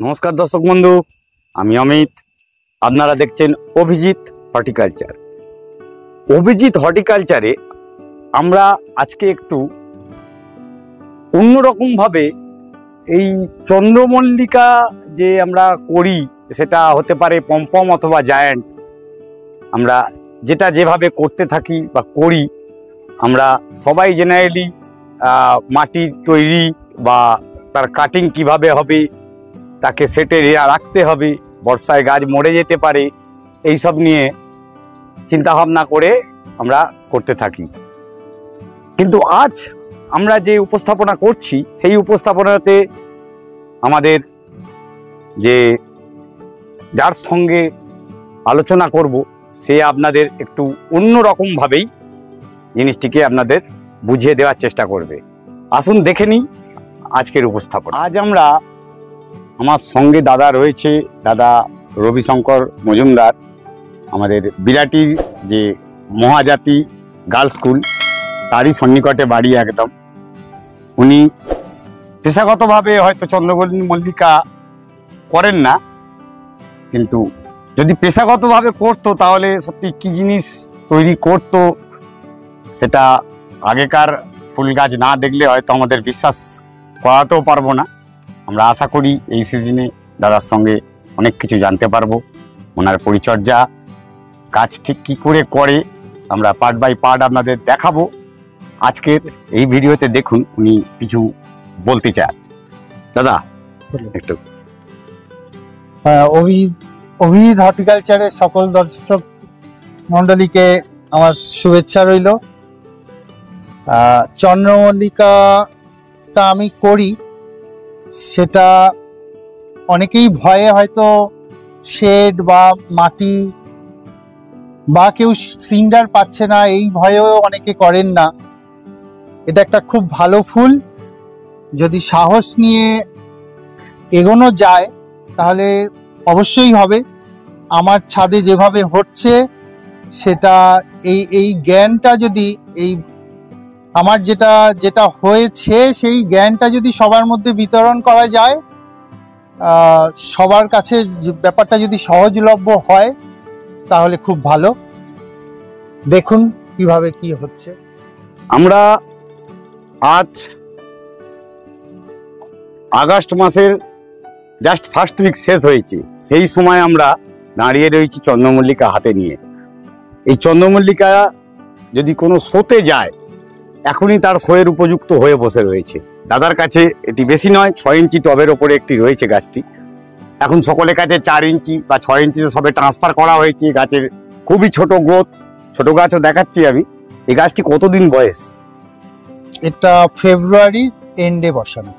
নমস্কার দর্শক বন্ধু, আমি অমিত। আপনারা দেখছেন অভিজিৎ হর্টিকালচার। অভিজিৎ হর্টিকালচারে আমরা আজকে একটু অন্যরকমভাবে এই চন্দ্রমল্লিকা যে আমরা করি, সেটা হতে পারে পমপম অথবা জায়ান্ট, আমরা যেটা যেভাবে করতে থাকি বা করি, আমরা সবাই জেনারেলি মাটির তৈরি বা তার কাটিং কিভাবে হবে, তাকে সেটে রাখতে হবে, বর্ষায় গাছ মরে যেতে পারে, এই সব নিয়ে চিন্তাভাবনা করে আমরা করতে থাকি। কিন্তু আজ আমরা যে উপস্থাপনা করছি, সেই উপস্থাপনাতে আমাদের যার সঙ্গে আলোচনা করব, সে আপনাদের একটু অন্যরকমভাবেই জিনিসটিকে আপনাদের বুঝিয়ে দেওয়ার চেষ্টা করবে। আসুন দেখে নিই আজকের উপস্থাপনা। আজ আমার সঙ্গে দাদা রয়েছে, দাদা রবিশঙ্কর মজুমদার, আমাদের বিরাটির যে মহাজাতি গার্লস স্কুল তারই সন্নিকটে বাড়ি একদম। উনি পেশাগতভাবে হয়তো চন্দ্রমল্লিকা করেন না, কিন্তু যদি পেশাগতভাবে করতো তাহলে সত্যি কি জিনিস তৈরি করতো সেটা আগেকার ফুল গাছ না দেখলে হয়তো আমাদের বিশ্বাস করাতেও পারবো না। আমরা আশা করি এই সিজনে দাদার সঙ্গে অনেক কিছু জানতে পারবো। ওনার পরিচর্যা, গাছ ঠিক কী করে করে, আমরা পার্ট বাই পার্ট আপনাদের দেখাবো। আজকের এই ভিডিওতে দেখুন উনি কিছু বলতে চান। দাদা একটু। অভিজিৎ হর্টিকালচারের সকল দর্শক মণ্ডলীকে আমার শুভেচ্ছা রইল। চন্দ্রমল্লিকাটা আমি করি, সেটা অনেকেই ভয়ে হয়তো শেড বা মাটি বা কেউ সিন্ডার পাচ্ছে না, এই ভয়েও অনেকে করেন না। এটা একটা খুব ভালো ফুল, যদি সাহস নিয়ে এগোনো যায় তাহলে অবশ্যই হবে। আমার ছাদে যেভাবে হচ্ছে সেটা এই জ্ঞানটা যদি আমার যেটা হয়েছে সেই জ্ঞানটা যদি সবার মধ্যে বিতরণ করা যায়, সবার কাছে ব্যাপারটা যদি সহজলভ্য হয় তাহলে খুব ভালো। দেখুন কিভাবে কি হচ্ছে। আমরা আজ আগস্ট মাসের জাস্ট ফার্স্ট উইক শেষ হয়েছে, সেই সময় আমরা দাঁড়িয়ে রয়েছি চন্দ্রমল্লিকা হাতে নিয়ে। এই চন্দ্রমল্লিকা যদি কোনো শোতে যায়, এখনই তার শোয়ের উপযুক্ত হয়ে বসে রয়েছে। দাদার কাছে এটি বেশি নয়, 6 ইঞ্চি টবের ওপরে একটি রয়েছে গাছটি। এখন সকলের কাছে 4 ইঞ্চি বা 6 ইঞ্চিতে সবে ট্রান্সফার করা হয়েছে। গাছের খুবই ছোট গ্রোথ, ছোট গাছও দেখাচ্ছি আমি। এই গাছটি কতদিন বয়স? এটা ফেব্রুয়ারি এন্ডে বসানো।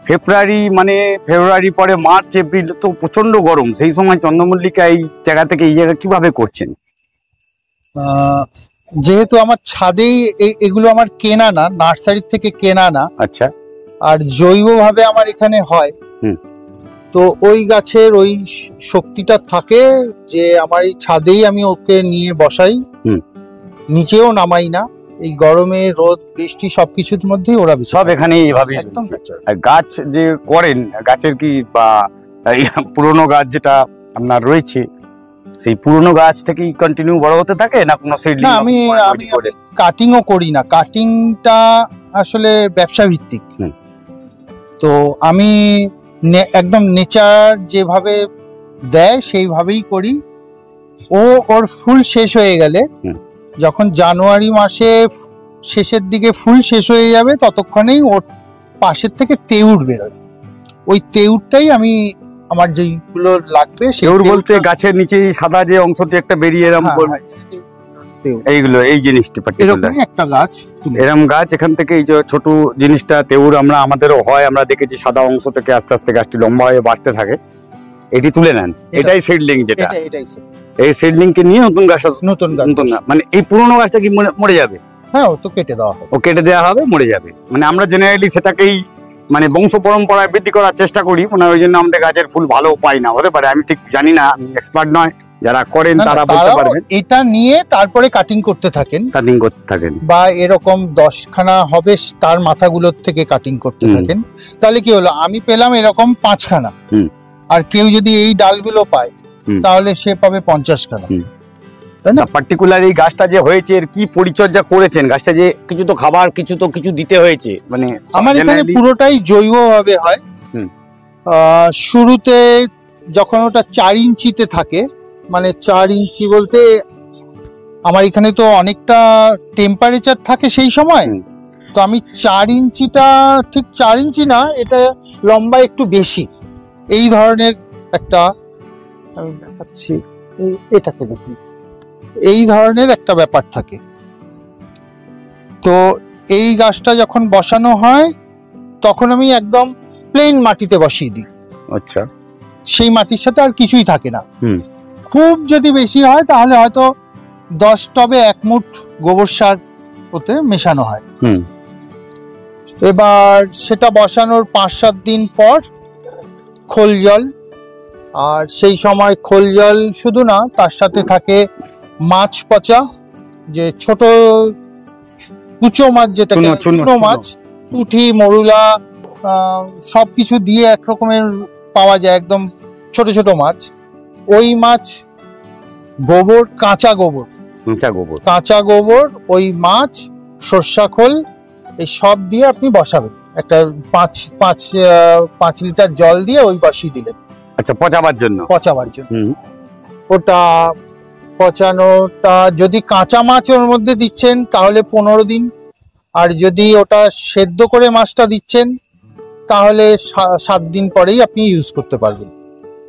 ফেব্রুয়ারি মানে ফেব্রুয়ারি পরে মার্চ এপ্রিল তো প্রচন্ড গরম, সেই সময় চন্দ্রমল্লিকা এই জায়গা থেকে এই জায়গা কিভাবে করছেন? যেহেতু আমার ছাদেই এগুলো আমার কেনা না, নার্সারির থেকে কেনা না। আচ্ছা। আর জৈবভাবে আমার এখানে হয়, তো ওই গাছের ওই শক্তিটা থাকে যে আমার এই ছাদেই আমি ওকে নিয়ে বসাই, নিচেও নামাই না। এই গরমে রোদ বৃষ্টি সবকিছুর মধ্যেই ওরা সব এখানে এইভাবে। আর গাছ যে করেন, গাছের কি বা পুরনো গাছ যেটা আপনার রয়েছে, সেই পুরনো গাছ থেকেই কন্টিনিউ বড় হতে থাকে না কোনো সিডলিং? আমি কাটিংও করি না, কাটিংটা আসলে ব্যবসা ভিত্তিক। তো আমি একদম নেচার যেভাবে দেয় সেইভাবেই করি। ওর ফুল শেষ হয়ে গেলে, যখন জানুয়ারি মাসে শেষের দিকে ফুল শেষ হয়ে যাবে, ততক্ষণেই ওর পাশের থেকে তেউর বেরোয়। ওই তেউরটাই আমি আমার যেগুলো লাগবে, তেউর বলতে গাছের নিচে সাদা যে অংশটি একটা বেরিয়ে এরকম এইগুলো, এই জিনিসটি একটা গাছ, এরকম গাছ এখান থেকে এই যে ছোট জিনিসটা তেউর আমাদেরও হয়, আমরা দেখেছি সাদা অংশ থেকে আস্তে আস্তে গাছটি লম্বা হয়ে বাড়তে থাকে। এটি তুলে নেন, এটাই সিডলিং। যেটা এই সিডলিং কে নিয়ে নতুন গাছ, নতুন না মানে এই পুরোনো গাছটা কি মরে যাবে? হ্যাঁ, ও তো কেটে দেওয়া হবে। ও কেটে দেওয়া হবে, মরে যাবে। মানে আমরা জেনারেলি সেটাকেই মানে বংশ পরম্পরায় বৃদ্ধি করার চেষ্টা করি, মানে ওই জন্য আমাদের গাছের ফুল ভালো পাই না। হতে পারে, আমি ঠিক জানি না, আমি এক্সপার্ট নয়, যারা করেন তারা বলতে পারবেন। এটা নিয়ে তারপরে কাটিং করতে থাকেন বা এরকম 10খানা হবে তার মাথাগুলোর থেকে কাটিং করতে থাকেন। তাহলে কি হলো, আমি পেলাম এরকম 5খানা, আর কেউ যদি এই ডালগুলো পায় তাহলে সে পাবে 50 খানা। তাই না? পার্টিকুলার এই গাছটা যে হয়েছে এর কি পরিচর্যা করেছেন? গাছটা যে কিছু তো খাবার কিছু দিতে হয়েছে, মানে আমার এখানে পুরোটাই জৈবভাবে হয়। শুরুতে যখন ওটা 4 ইঞ্চিতে থাকে, মানে 4 ইঞ্চি বলতে আমার এখানে তো অনেকটা টেম্পারেচার থাকে সেই সময়, তো আমি 4 ইঞ্চিটা ঠিক 4 ইঞ্চি না, এটা লম্বা একটু বেশি, এই ধরনের একটা, আমি দেখাচ্ছি, এটাকে দেখি, এই ধরনের একটা ব্যাপার থাকে। তো এই গাছটা যখন বসানো হয় তখন আমি একদম প্লেন মাটিতে বসিয়ে দিই। আচ্ছা, সেই মাটির সাথে আর কিছুই থাকে না। খুব যদি বেশি হয় তাহলে হয়তো 10 টবে 1 মুঠ গোবর সার ওতে মেশানো হয়। এবার সেটা বসানোর 5-7 দিন পর খোল জল, আর সেই সময় খোল জল শুধু না, তার সাথে থাকে মাছ পচা, যে ছোট কুচো মাছ, যেটা চুনো মাছ, পুঁটি, মরুলা, সবকিছু দিয়ে এক রকমের পাওয়া যায়, একদম ছোট ছোট মাছ, ওই মাছ, গোবর, কাঁচা গোবর, ওই মাছ, সর্ষা খোল, এই সব দিয়ে আপনি বসাবেন। একটা 5 লিটার জল দিয়ে ওই বসিয়ে দিলেন। আচ্ছা, পচাবার জন্য। ওটা পচানোটা, যদি কাঁচা মাছ ওর মধ্যে দিচ্ছেন তাহলে 15 দিন, আর যদি ওটা সেদ্ধ করে মাছটা দিচ্ছেন তাহলে 7 দিন পরেই আপনি ইউজ করতে পারবেন।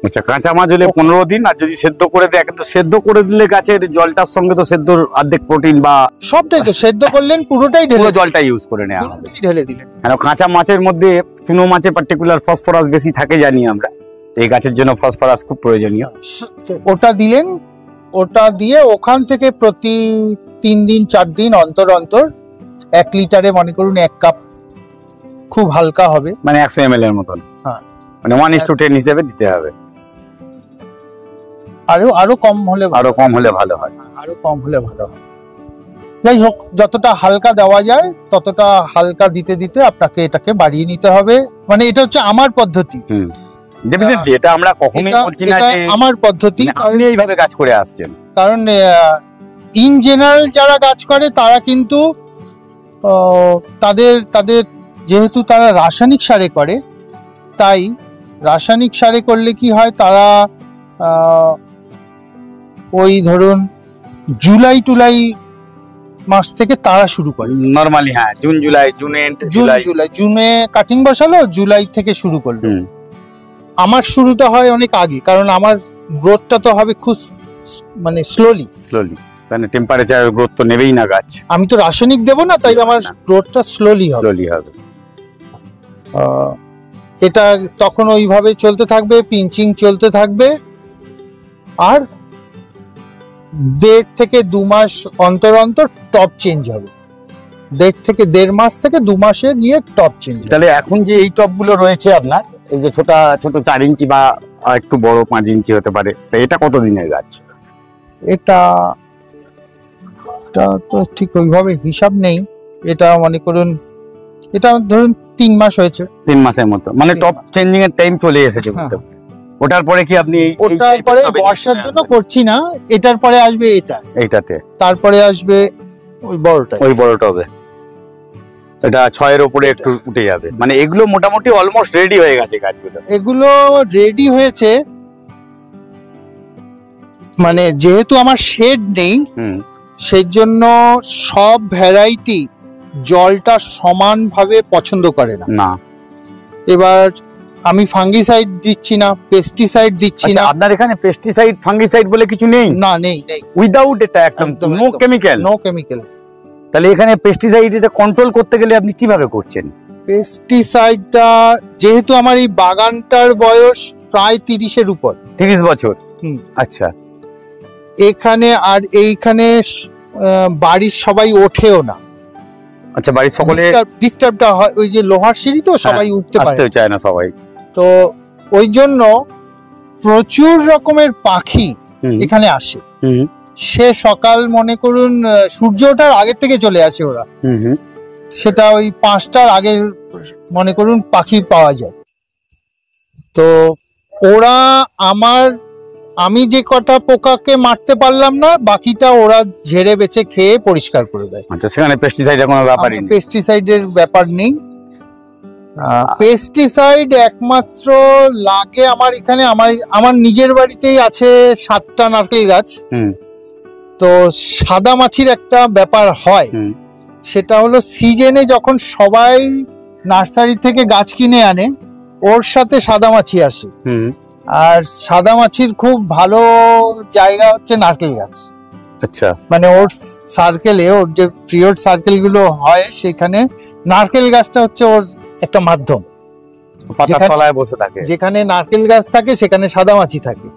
আচ্ছা, কাঁচা মাছ হলে 15 দিন, আর যদি সেদ্ধ করে দেয়, কিন্তু সেদ্ধ করে দিলে গাছের জলটার সঙ্গে তো সেদ্ধর অর্ধেক প্রোটিন বা সবটাই তো সেদ্ধ করলেন, পুরোটাই ঢেলে, জলটা ইউজ করে নেওয়া হবে, ঢেলে দিলেন। কারণ কাঁচা মাছের মধ্যে চুনো মাছে পার্টিকুলার ফসফরাস বেশি থাকে জানি আমরা, এই গাছের জন্য ফসফরাস খুব প্রয়োজনীয়। ওটা দিলেন, ওটা দিয়ে ওখান থেকে প্রতি 3 দিন 4 দিন অন্তর অন্তর 1 লিটারে মনে করুন 1 কাপ, খুব হালকা হবে, মানে 100 ml এর মতন। হ্যাঁ, মানে 1:10 হিসেবে দিতে হবে। আরো কম হলে ভালো হয়। যাই হোক, যতটা হালকা দেওয়া যায় ততটা হালকা দিতে দিতে আপনাকে এটাকে বাড়িয়ে নিতে হবে। মানে এটা হচ্ছে আমার পদ্ধতি। ডেফিনেটলি এটা আমরা কখনোই বলছি না যে আমার পদ্ধতি, আপনি এইভাবে কাজ করে আসছেন। কারণ ইন জেনারেল যারা কাজ করে তারা কিন্তু তাদের যেহেতু তারা রাসায়নিক সারে করে, তাই রাসায়নিক সারে করলে কি হয়, তারা ওই ধরুন জুলাই মাস থেকে তারা শুরু করে নরমালি। হ্যাঁ, জুনে কাটিং বসালো, জুলাই থেকে শুরু করলো। আমার শুরুটা হয় অনেক আগে, কারণ আমার গ্রোথটা তো হবে খুব মানে স্লোলি, মানে টেম্পারেচার গ্রোথ তো নেবেই না গাছ। আমি তো রাসায়নিক দেব না, তাই আমার গ্রোথটা স্লোলি হবে। এটা তখন ওইভাবে চলতে থাকবে, পিঞ্চিং চলতে থাকবে, আর 1.5 থেকে 2 মাস অন্তর অন্তর টপ চেঞ্জ হবে। 1.5 মাস থেকে 2 মাসে গিয়ে টপ চেঞ্জ। তাহলে এখন যে এই টপগুলো রয়েছে আপনার, এই যে ছোট 4 ইঞ্চি বা একটু বড় 5 ইঞ্চি হতে পারে, এটা কত দিনের গাছ? এটা তো ঠিক ওইভাবে হিসাব নেই, এটা মনে করুন, এটা ধরুন 3 মাস হয়েছে। 3 মাসের মতো, মানে টপ চেঞ্জিং এর টাইম চলে এসেছে। ওটার পরে কি আপনি ওটার পরে বর্ষার জন্য করছি না, এটার পরে আসবে এইটাতে, তারপরে আসবে ওই বড়টা হবে, এটা 6 এর উপরে একটু উঠে যাবে। মানে এগুলো মোটামুটি অলমোস্ট রেডি হয়ে গেছে গাছগুলো। এগুলো রেডি হয়েছে, মানে যেহেতু আমার শেড নেই, সেই জন্য সব ভ্যারাইটি জলটা সমানভাবে পছন্দ করে না। এবার আমি ফাঙ্গিসাইড দিচ্ছি না, পেস্টিসাইড দিচ্ছি না। আপনার এখানে পেস্টিসাইড ফাঙ্গিসাইড বলে কিছু নেই? না, নেই। উইদাউট এটা একদম নো কেমিক্যাল। তাহলে এখানে পেস্টিসাইড এটা কন্ট্রোল করতে গেলে আপনি কিভাবে করছেন? পেস্টিসাইডটা যেহেতু আমার এই বাগানটার বয়স প্রায় 30-এর উপর, 30 বছর। আচ্ছা, এখানে আর এইখানে বাড়ির সবাই ওঠেও না। আচ্ছা, বাড়ির সকলে ডিস্টার্বটা হয়, ওই যে লোহার সিঁড়ি তো, সবাই উঠতে চায় না সবাই, তো ওই জন্য প্রচুর রকমের পাখি এখানে আসে। সে সকাল মনে করুন সূর্য ওঠার আগে থেকে চলে আসে ওরা, সেটা ওই 5টার আগে মনে করুন পাখি পাওয়া যায়। তো ওরা আমি যে কটা পোকাকে মারতে পারলাম না, বাকিটা ওরা ঝেড়ে বেছে খেয়ে পরিষ্কার করে দেয়। আচ্ছা, সেখানে পেস্টিসাইডের কোনো ব্যাপারই নেই? পেস্টিসাইডের ব্যাপার নেই। পেস্টিসাইড একমাত্র লাগে আমার এখানে, আমার নিজের বাড়িতেই আছে 7টা নারকেল গাছ। তো সাদা মাছির একটা ব্যাপার হয়, সেটা হলো সিজনে যখন সবাই নার্সারি থেকে গাছ কিনে আনে, ওর সাথে সাদা মাছি আসে। আর সাদা মাছির খুব ভালো জায়গা হচ্ছে নারকেল গাছ। আচ্ছা, মানে ওর সার্কেলে, ওর যে পিরিয়ড সার্কেল গুলো হয় সেখানে নারকেল গাছটা হচ্ছে ওর একটা মাধ্যম। পাতার তলায় বসে থাকে, যেখানে নারকেল গাছ থাকে সেখানে সাদা মাছি থাকে।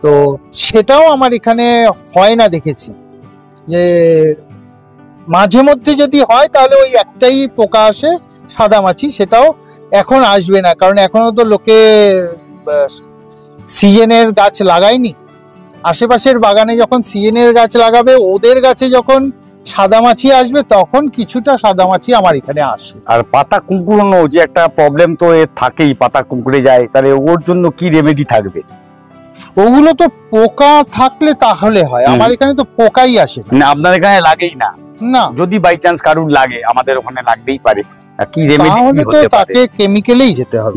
তো সেটাও আমার এখানে হয় না দেখেছি, যে মাঝে মধ্যে যদি হয় তাহলে ওই একটাই পোকা আসে সাদা মাছি, সেটাও এখন আসবে না, কারণ এখনো তো লোকে সিজনের গাছ লাগায়নি। আশেপাশের বাগানে যখন সিজনের গাছ লাগাবে, ওদের গাছে যখন সাদা মাছি আসবে তখন কিছুটা সাদা মাছি আমার এখানে আসে। আর পাতা কুঁকড়ানো যে একটা প্রবলেম তো এর থাকেই, পাতা কুঁকড়ে যায়, তাহলে ওর জন্য কি রেমেডি থাকবে? ওগুলো তো পোকা থাকলে তাহলে হয়, আমার এখানে তো পোকাই আসে না। আপনার এখানে লাগেই না? না, যদি বাই চান্স কারুর লাগে, আমাদের ওখানে লাগতেই পারে, কি রেমেডি তাহলে তো তাকে কেমিক্যালেই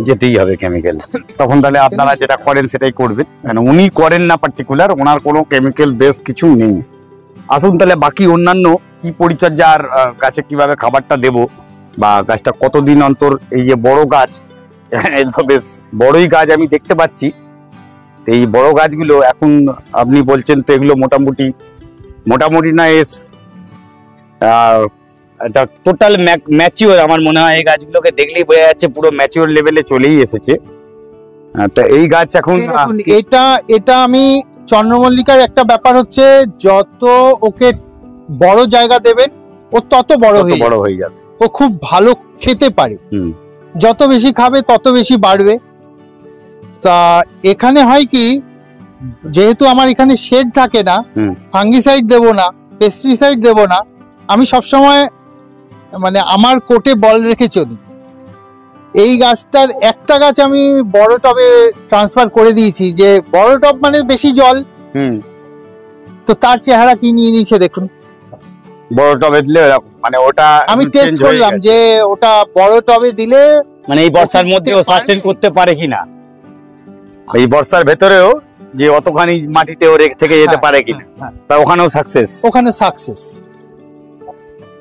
যেতেই হবে কেমিক্যাল। তখন তাহলে আপনারা যেটা করেন সেটাই করবেন, কেন উনি করেন না পার্টিকুলার, ওনার কোনো কেমিক্যাল বেস কিছু নেই। আসুন তাহলে বাকি অন্যান্য কি পরিচর্যা আর গাছে কিভাবে খাবারটা দেব, বা গাছটা কতদিন অন্তর, এই যে বড় গাছ, বেশ বড়ই গাছ আমি দেখতে পাচ্ছি, এই বড় গাছগুলো এখন আপনি বলছেন তো এগুলো মোটামুটি না এস টোটাল ম্যাচিওর। আমার মনে হয় এই গাছগুলোকে দেখলেই বোঝা যাচ্ছে পুরো ম্যাচিওর লেভেলে চলেই এসেছে। তো এই গাছ এখন এটা আমি চন্দ্রমল্লিকার একটা ব্যাপার হচ্ছে, যত ওকে বড় জায়গা দেবেন ও তত বড় হয়ে যাবে। ও খুব ভালো খেতে পারে, যত বেশি খাবে তত বেশি বাড়বে। তা এখানে হয় কি, যেহেতু আমার এখানে শেড থাকে না, ফাঙ্গিসাইড দেব না, পেস্টিসাইড দেব না, আমি সবসময় মানে আমার কোটে বল রেখে চলি। এই গাছটার একটা গাছ আমি বড় টবে ট্রান্সফার করে দিয়েছি, যে বড় টব মানে বেশি জল, তো তার চেহারা কি নিয়ে নিয়েছে দেখুন। বড় টবে দিলে মানে ওটা আমি টেস্ট করলাম যে ওটা বড় টবে দিলে মানে এই বর্ষার মধ্যে ও সাস্টেন করতে পারে কিনা, এই বর্ষার ভেতরেও যে অতখানি মাটিতে ও রেখে থেকে যেতে পারে কিনা, তা ওখানেও সাকসেস।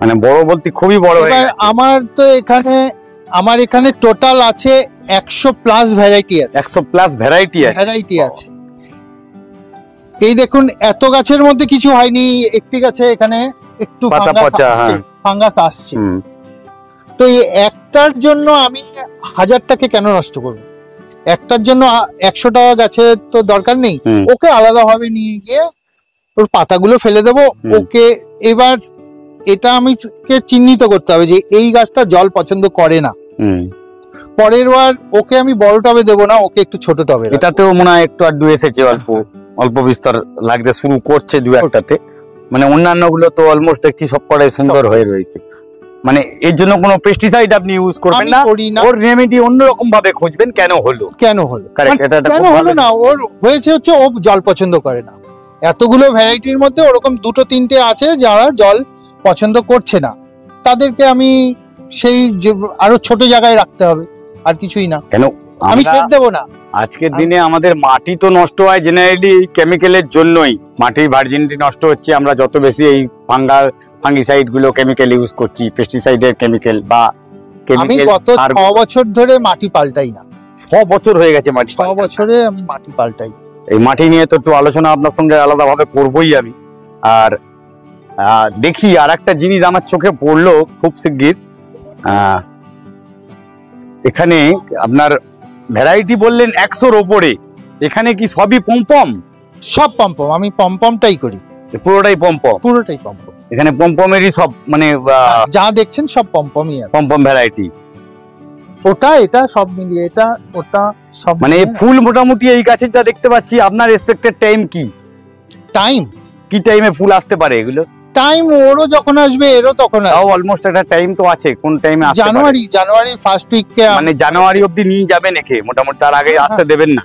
মানে বড় বলতে খুবই বড়। আমার এখানে টোটাল আছে 100+ ভ্যারাইটি আছে। 100+ ভ্যারাইটি আছে। এই দেখুন, এত গাছের মধ্যে কিছু হয়নি, একটি গাছে এখানে একটু ফাঙ্গাস আসছে। তো এই একটার জন্য আমি 1000টাকে কেন নষ্ট করব? একটার জন্য 100 টাকা গাছে তো দরকার নেই। ওকে আলাদাভাবে নিয়ে গিয়ে ওর পাতাগুলো ফেলে দেবো। ওকে এবার এটা আমি চিহ্নিত করতে হবে যে এই গাছটা জল পছন্দ করে না। পরের বার ওকে আমি বড় টবে দেবো না, ওকে একটু ছোট টবে। এটাতেও মনে হয় একটু আধটু এসেছে, অল্প বিস্তর লাগতে শুরু করছে দু একটাতে। মানে অন্যান্য গুলো তো অলমোস্ট দেখছি সবকটাই সুন্দর হয়ে রয়েছে। মানে এর জন্য কোনো পেস্টিসাইড আপনি ইউজ করবেন না, ওর রেমেডি অন্যরকম ভাবে খুঁজবেন। কেন হলো কেন হলো না, ওর হয়েছে হচ্ছে ও জল পছন্দ করে না। এতগুলো ভ্যারাইটির মধ্যে ওরকম 2-3টে আছে যারা জল পছন্দ করছে না, তাদেরকে আমি সেই আরো ছোট জায়গায় রাখতে হবে, আর কিছুই না। কেন আমি সেট দেবো না। আজকের দিনে আমাদের মাটি তো নষ্ট হয় জেনারেলি কেমিক্যালের জন্যই, মাটির ভার্জিনিটি নষ্ট হচ্ছে। আমরা যত বেশি এই ফাঙ্গিসাইড গুলো কেমিক্যাল ইউজ করছি, পেস্টিসাইডের কেমিক্যাল বা আমি গত 6 বছর ধরে মাটি পাল্টাই না। 6 বছর হয়ে গেছে মাটি? 6 বছরে আমি মাটি পাল্টাই। এই মাটি নিয়ে তো একটু আলোচনা আপনার সঙ্গে আলাদাভাবে করবোই আমি। আর দেখি আর একটা জিনিস আমার চোখে পড়লো খুব শিগগির, এখানে আপনার ভ্যারাইটি বললেন 100-র ওপরে, এখানে কি সবই পমপম? সব পমপম, আমি পমপমটাই করি। পুরোটাই পমপম? পুরোটাই পমপম। এখানে পমপমেরই সব, মানে যা দেখছেন সব পমপমই আছে। পমপম ভ্যারাইটি এটা সব মিলিয়ে, এটা ওটা সব। মানে ফুল মোটামুটি এই গাছের যা দেখতে পাচ্ছি, আপনার এক্সপেক্টেড টাইম কি? কি টাইমে ফুল আসতে পারে এগুলো? টাইম ওরও যখন আসবে এরও তখন তাও আসবে। অলমোস্ট একটা টাইম তো আছে, কোন টাইমে আসতে পারে? জানুয়ারি ফার্স্ট উইকে। মানে জানুয়ারি অবধি নিয়ে যাবেন একে মোটামুটি, তার আগে হ্যাঁ, আসতে দেবেন না?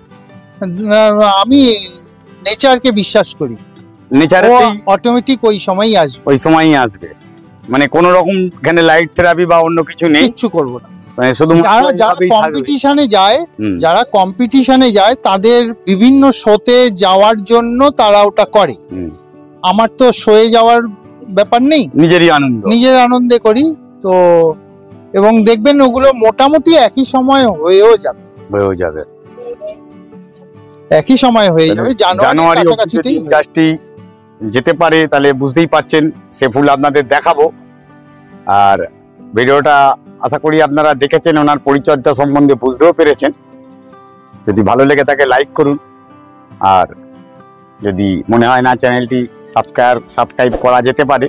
আমি নেচারকে বিশ্বাস করি, নেচারে ও অটোমেটিক ওই সময়ই আসবে, ওই সময়ই আসবে। মানে কোনো রকম এখানে লাইট থেরাপি বা অন্য কিছু নেই, কিচ্ছু করবো না। মানে শুধু যারা কম্পিটিশনে যায়, তাদের বিভিন্ন শোতে যাওয়ার জন্য তারা ওটা করে। আমার তো শোয়ে যাওয়ার ব্যাপার নেই, নিজেরই আনন্দ, নিজের আনন্দে করি তো। এবং দেখবেন ওগুলো মোটামুটি একই সময় হয়েও যাবে, একই সময় হয়ে যাবে, জানুয়ারি অবধি কাছাকাছিতেই যদি গাছটি যেতে পারে তাহলে বুঝতেই পারছেন সে ফুল আপনাদের দেখাবো। আর ভিডিওটা আশা করি আপনারা দেখেছেন, ওনার পরিচর্যা সম্বন্ধে বুঝতেও পেরেছেন। যদি ভালো লেগে থাকে লাইক করুন, আর যদি মনে হয় না চ্যানেলটি সাবস্ক্রাইব করা যেতে পারে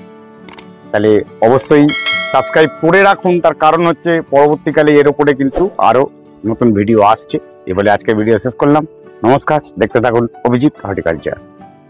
তাহলে অবশ্যই সাবস্ক্রাইব করে রাখুন। তার কারণ হচ্ছে পরবর্তীকালে এর উপরে কিন্তু আরও নতুন ভিডিও আসছে। এ বলে আজকে ভিডিও শেষ করলাম। নমস্কার, দেখতে থাকুন অভিজিৎ হর্টিকালচার।